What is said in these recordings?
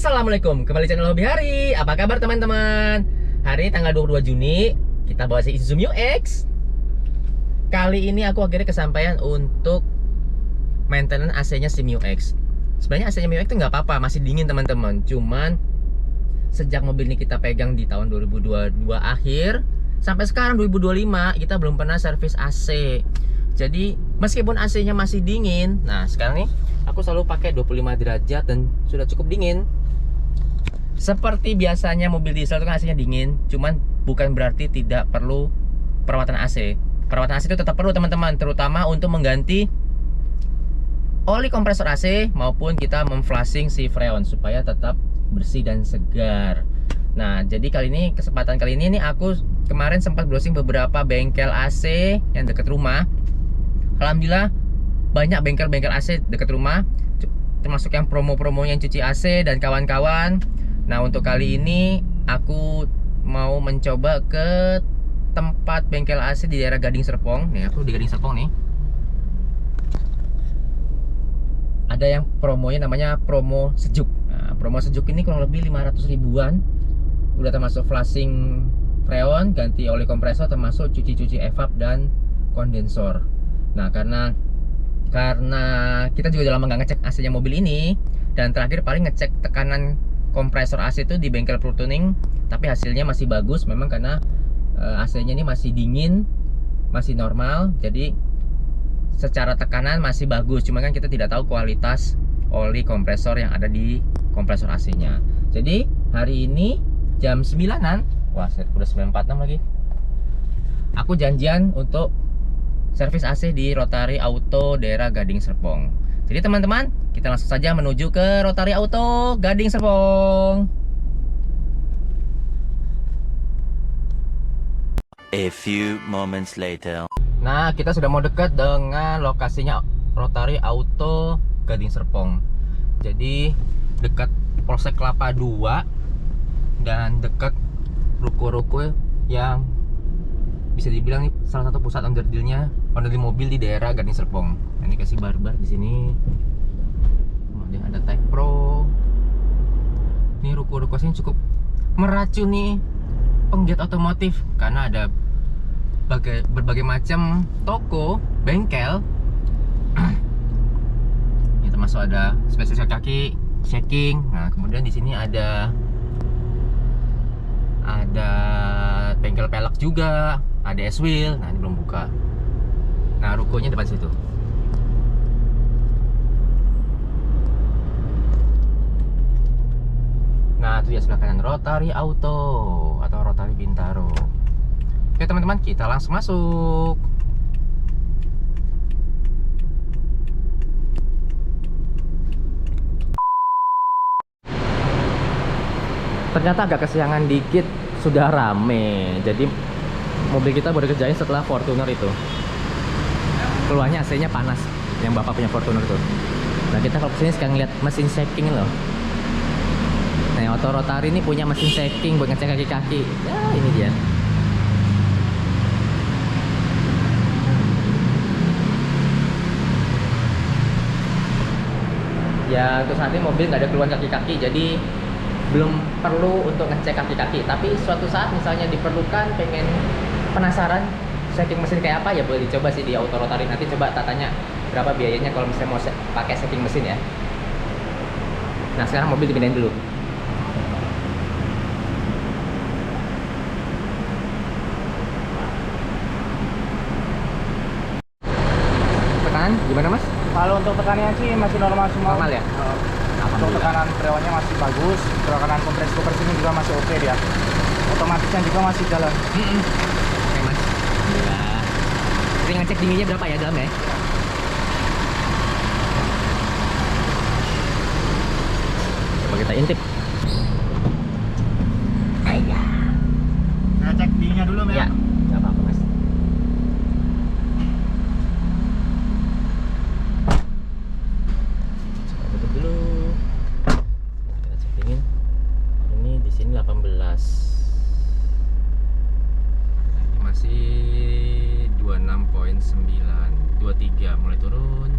Assalamualaikum, kembali channel Hobi Hari. Apa kabar teman-teman? Hari ini tanggal 22 Juni, kita bawa si Isuzu Mu X. Kali ini aku akhirnya kesampaian untuk maintenance AC-nya si Mu X. Sebenarnya AC-nya Mu X itu nggak apa-apa, masih dingin teman-teman. Cuman sejak mobil ini kita pegang di tahun 2022 akhir sampai sekarang 2025, kita belum pernah servis AC. Jadi meskipun AC-nya masih dingin, nah sekarang nih aku selalu pakai 25 derajat dan sudah cukup dingin. Seperti biasanya mobil diesel itu kan AC-nya dingin, cuman bukan berarti tidak perlu perawatan AC. Perawatan AC itu tetap perlu teman-teman, terutama untuk mengganti oli kompresor AC maupun kita memflushing si freon supaya tetap bersih dan segar. Nah, jadi kesempatan kali ini nih aku kemarin sempat browsing beberapa bengkel AC yang dekat rumah. Alhamdulillah banyak bengkel-bengkel AC dekat rumah, termasuk yang promo-promo yang cuci AC dan kawan-kawan. Nah, untuk kali ini aku mau mencoba ke tempat bengkel AC di daerah Gading Serpong. Nih, aku di Gading Serpong nih. Ada yang promonya namanya promo sejuk. Nah, promo sejuk ini kurang lebih 500 ribuan. Udah termasuk flushing freon, ganti oli kompresor, termasuk cuci-cuci evap dan kondensor. Nah, karena kita juga udah lama nggak ngecek AC-nya mobil ini, dan terakhir paling ngecek tekanan kompresor AC itu di bengkel Pro Tuning, tapi hasilnya masih bagus. Memang karena AC-nya ini masih dingin, masih normal, jadi secara tekanan masih bagus. Cuma kan kita tidak tahu kualitas oli kompresor yang ada di kompresor AC-nya. Jadi hari ini jam 9-an, wah udah 9.46 lagi, aku janjian untuk servis AC di Rotary Auto daerah Gading Serpong. Jadi teman-teman, kita langsung saja menuju ke Rotary Auto Gading Serpong. A few moments later. Nah, kita sudah mau dekat dengan lokasinya Rotary Auto Gading Serpong. Jadi dekat Polsek Kelapa 2 dan dekat ruko-ruko yang bisa dibilang ini salah satu pusat onderdilnya, onderdil mobil di daerah Gading Serpong. Nah, ini kasih barbar di sini. Kemudian ada Tech Pro. Ini ruko-ruko sini cukup meracuni penggiat otomotif karena ada berbagai macam toko, bengkel. Ini termasuk ada spesial kaki, checking. Nah, kemudian di sini ada bengkel pelek juga, ada S-Wheel. Nah, ini belum buka. Nah, rukonya depan situ. Nah, itu ya sebelah kanan Rotary Auto atau Rotary Bintaro. Oke teman-teman, kita langsung masuk. Ternyata agak kesiangan dikit, sudah rame. Jadi mobil kita baru kerjain setelah Fortuner itu. Keluarnya AC-nya panas, yang bapak punya Fortuner itu. Nah, kita kalau kesini sekarang lihat mesin shaking loh. Nah, Auto Rotary ini punya mesin shaking buat ngecek kaki-kaki. Ya, ini dia. Ya, untuk saat ini mobil nggak ada keluhan kaki-kaki, jadi belum perlu untuk ngecek kaki-kaki. Tapi suatu saat misalnya diperlukan, pengen penasaran shaking mesin kayak apa, ya boleh dicoba sih di Auto Rotary. Nanti coba tanya berapa biayanya kalau misalnya mau pakai shaking mesin ya. Nah, sekarang mobil dipindahin dulu. Tekanan gimana mas? Kalau untuk tekanannya sih masih normal semua. Normal ya? Untuk tekanan freonnya masih bagus, tekanan kompresor ini juga masih oke dia. Otomatisnya juga masih jalan. Oke mas. Alhamdulillah. Jadi ngecek dinginnya berapa ya dalam ya? Coba kita intip. Ayah. Saya cek dinginnya dulu Ya, nggak apa-apa mas. Coba tutup dulu. Kita cek dingin. Ini di sini 18. Nah, ini masih 26,9, 23 mulai turun.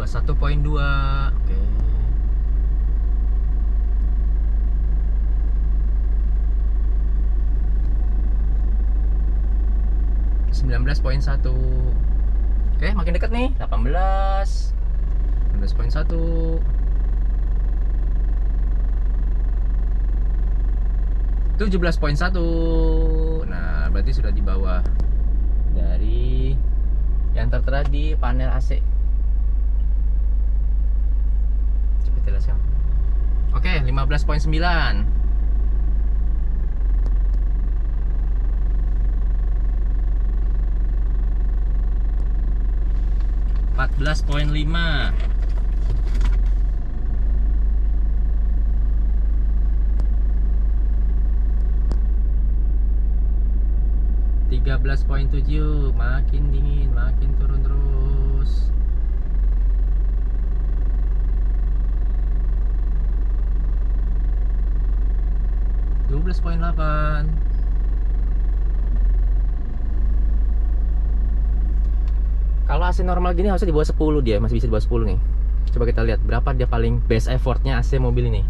21.2. Oke. (19.1). Oke, makin dekat nih. 18. 19.1. 17.1. Nah, berarti sudah di bawah dari yang tertera di panel AC. Coba kita lihat. Oke, 15.9. 14.5. 13.7. Makin dingin, makin turun terus. 12.8. Kalau AC normal gini harusnya di bawah 10 dia, masih bisa di bawah 10 nih. Coba kita lihat berapa dia paling best effortnya AC mobil ini.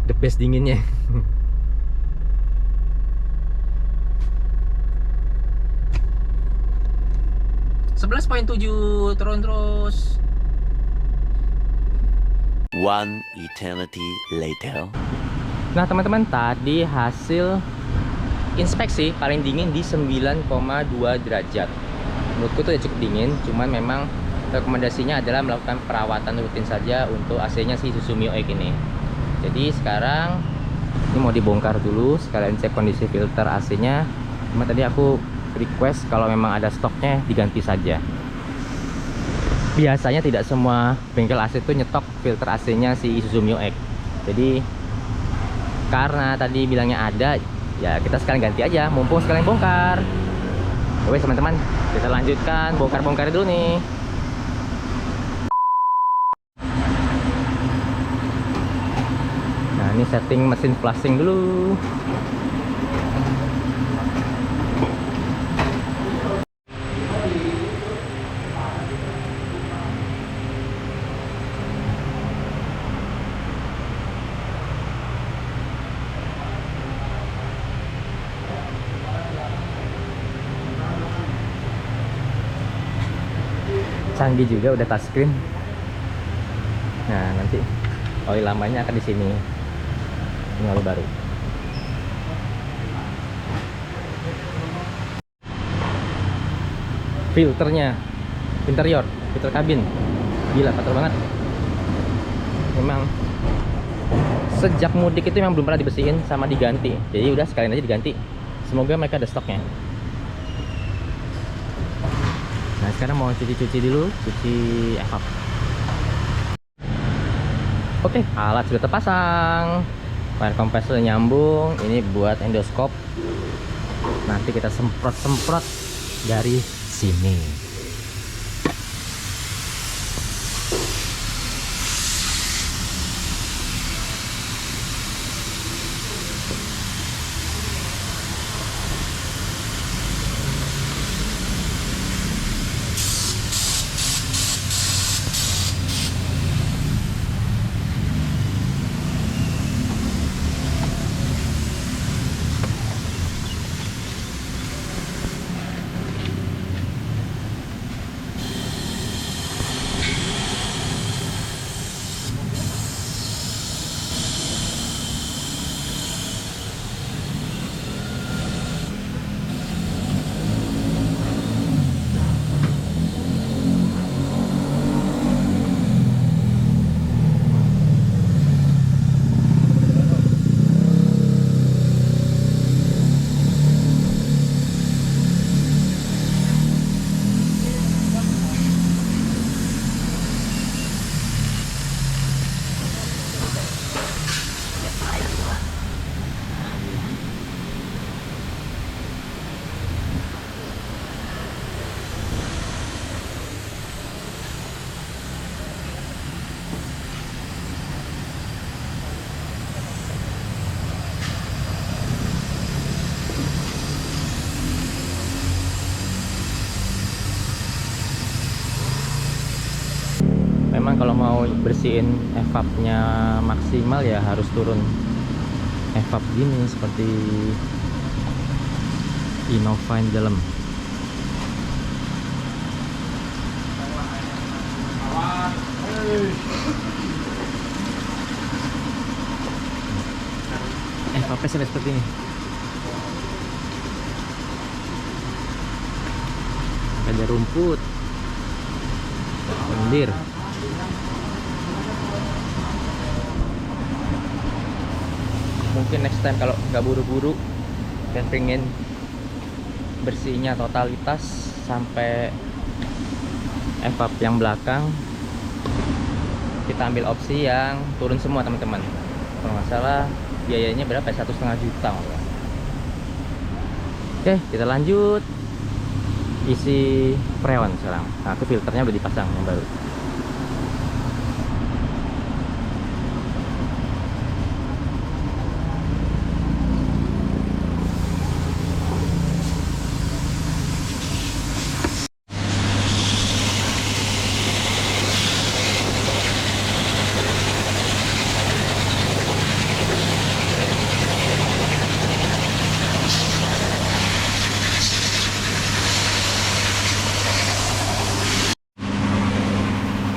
The best dinginnya. 11.7, turun terus. One eternity later. Nah teman-teman, tadi hasil inspeksi paling dingin di 9,2 derajat. Menurutku tuh ya cukup dingin, cuman memang rekomendasinya adalah melakukan perawatan rutin saja untuk AC-nya si Isuzu Mio-X ini. Jadi sekarang ini mau dibongkar dulu, sekalian cek kondisi filter AC-nya. Cuma tadi aku request kalau memang ada stoknya diganti saja. Biasanya tidak semua bengkel AC itu nyetok filter AC-nya si Isuzu Mio-X. Jadi karena tadi bilangnya ada, ya kita sekalian ganti aja, mumpung sekalian bongkar. Oke teman-teman, kita lanjutkan bongkar-bongkar dulu nih. Nah ini setting mesin flushing dulu. Canggih juga, udah touchscreen. Nah nanti oil lamanya akan di sini. Ini oil baru. Filternya, interior, filter kabin, gila kotor banget. Memang sejak mudik itu memang belum pernah dibersihin sama diganti. Jadi udah sekalian aja diganti. Semoga mereka ada stoknya. Nah sekarang mau cuci-cuci dulu, cuci exhaust. Oke, alat sudah terpasang, fire compressor nyambung. Ini buat endoskop. Nanti kita semprot-semprot dari sini. teman-teman kalau mau bersihin evapnya maksimal ya harus turun evap gini seperti Innova di dalam. Evapnya sampai seperti ini. Ada rumput, lendir. Mungkin next time kalau nggak buru-buru dan pengen bersihnya totalitas sampai evap yang belakang, kita ambil opsi yang turun semua teman-teman. Kalau nggak salah biayanya berapa ya? 1,5 juta. Oke, kita lanjut isi freon sekarang. Nah, itu filternya udah dipasang yang baru.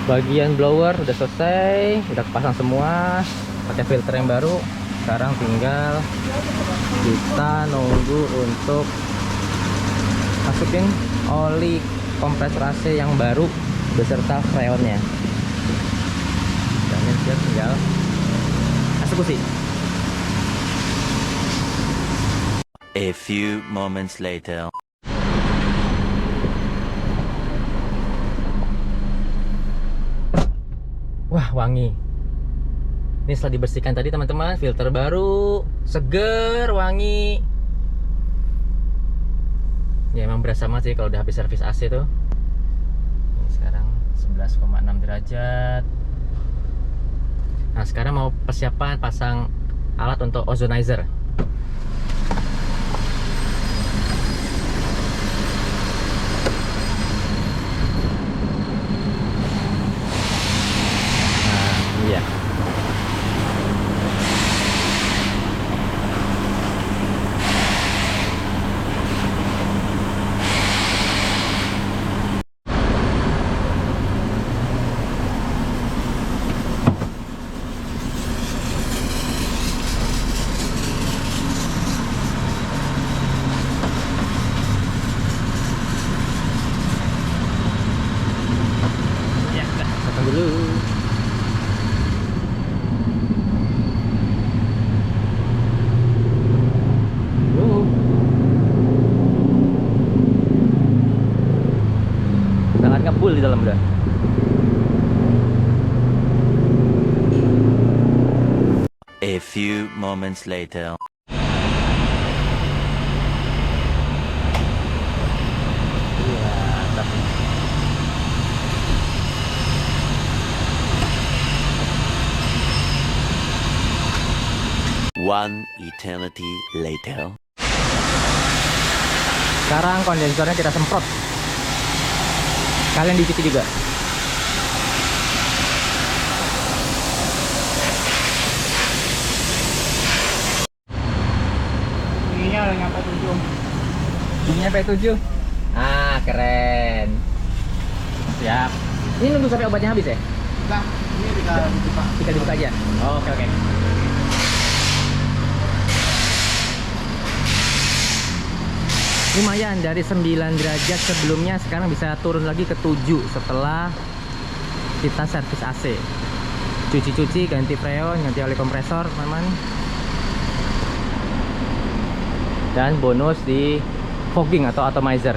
Bagian blower udah selesai, udah kepasang semua, pakai filter yang baru. Sekarang tinggal kita nunggu untuk masukin oli kompresor AC yang baru beserta freonnya. Dan siap, tinggal eksekusi. A few moments later. Wah, wangi. Ini setelah dibersihkan tadi teman-teman, filter baru, seger, wangi. Ya emang berasa banget sih kalau udah habis servis AC tuh. Ini sekarang 11,6 derajat. Nah, sekarang mau persiapan pasang alat untuk ozonizer. Iya. Ya, udah, potong dulu. Sangat ngebul di dalam udah. A few moments later. Iya, tapi 1 eternity later. sekarang kondensornya kita semprot. Kalian dicuci juga. Ininya udah nyampe 7. Ininya P7. Ah, keren. Siap. Ini nunggu sampai obatnya habis ya? Enggak, ini tinggal dibuka. Kita dibuka aja. Oh, oke. Lumayan, dari 9 derajat sebelumnya sekarang bisa turun lagi ke 7 setelah kita servis AC. Cuci-cuci, ganti freon, ganti oli kompresor teman-teman. Dan bonus di fogging atau atomizer.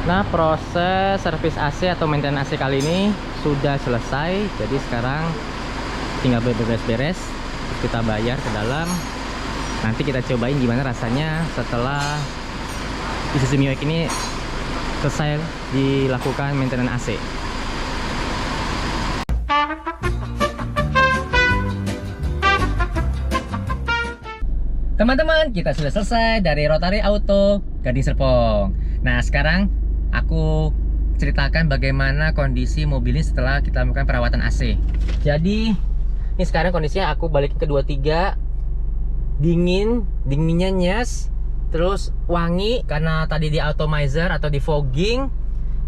Nah, proses servis AC atau maintenance AC kali ini sudah selesai. Jadi sekarang tinggal beres-beres, kita bayar ke dalam. Nanti kita cobain gimana rasanya setelah Isuzu MU-X ini selesai dilakukan maintenance AC. Teman-teman, kita sudah selesai dari Rotary Auto Gading Serpong. Nah, sekarang aku ceritakan bagaimana kondisi mobil ini setelah kita lakukan perawatan AC. Jadi ini sekarang kondisinya aku balikin ke 23, dinginnya nyes, terus wangi karena tadi di atomizer atau di fogging.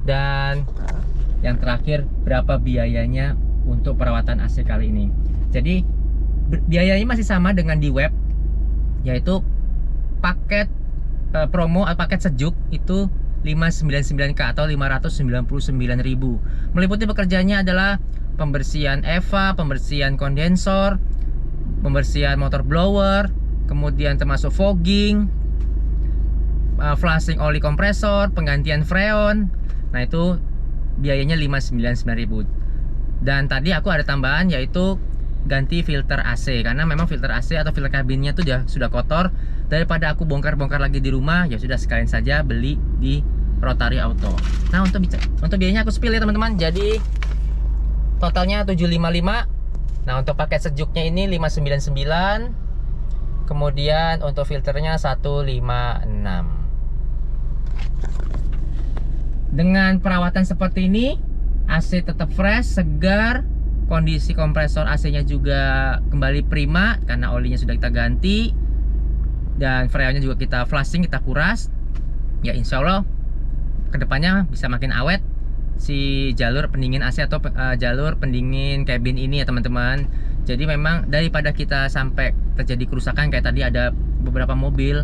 Dan yang terakhir, berapa biayanya untuk perawatan AC kali ini. Jadi biayanya masih sama dengan di web, yaitu paket promo atau paket sejuk itu 599K atau 599.000. Meliputi pekerjaannya adalah pembersihan EVA, pembersihan kondensor, pembersihan motor blower, kemudian termasuk fogging, flushing oli kompresor, penggantian freon. Nah itu biayanya 599.000. Dan tadi aku ada tambahan, yaitu ganti filter AC, karena memang filter AC atau filter kabinnya tuh sudah kotor. Daripada aku bongkar-bongkar lagi di rumah, ya sudah sekalian saja beli di Rotary Auto. Nah untuk biayanya aku spill ya teman-teman. Jadi totalnya 755. Nah untuk paket sejuknya ini 599. Kemudian untuk filternya 156. Dengan perawatan seperti ini, AC tetap fresh, segar, kondisi kompresor AC-nya juga kembali prima karena olinya sudah kita ganti, dan freonnya juga kita flushing, kita kuras. Ya insya Allah kedepannya bisa makin awet si jalur pendingin AC atau jalur pendingin cabin ini ya teman-teman. Jadi memang daripada kita sampai terjadi kerusakan kayak tadi ada beberapa mobil,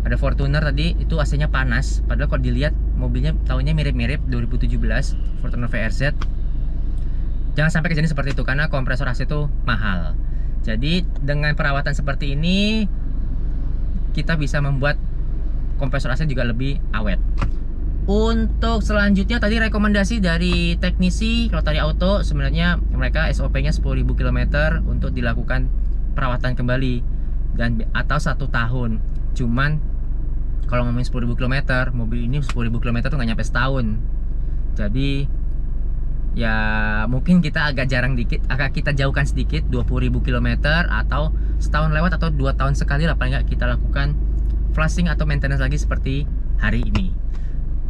ada Fortuner tadi itu AC-nya panas, padahal kalau dilihat mobilnya tahunnya mirip-mirip 2017 Fortuner VRZ. Jangan sampai kejadian seperti itu karena kompresor AC itu mahal. Jadi dengan perawatan seperti ini kita bisa membuat kompresor AC juga lebih awet. Untuk selanjutnya tadi rekomendasi dari teknisi Rotary Auto, sebenarnya mereka SOP-nya 10.000 km untuk dilakukan perawatan kembali dan atau 1 tahun. Cuman kalau ngomongin 10.000 km, mobil ini 10.000 km tuh nggak nyampe setahun. Jadi ya mungkin kita agak jarang dikit, agak kita jauhkan sedikit 20.000 km atau setahun lewat atau 2 tahun sekali lah paling nggak kita lakukan flushing atau maintenance lagi seperti hari ini.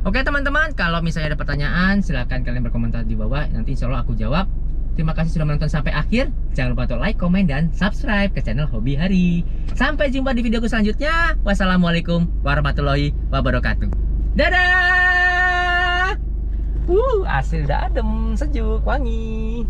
Oke teman-teman, kalau misalnya ada pertanyaan silahkan kalian berkomentar di bawah, nanti insya Allah aku jawab. Terima kasih sudah menonton sampai akhir. Jangan lupa untuk like, komen, dan subscribe ke channel Hobi Hari. Sampai jumpa di videoku selanjutnya. Wassalamualaikum warahmatullahi wabarakatuh. Dadah. Hasil udah adem, sejuk, wangi.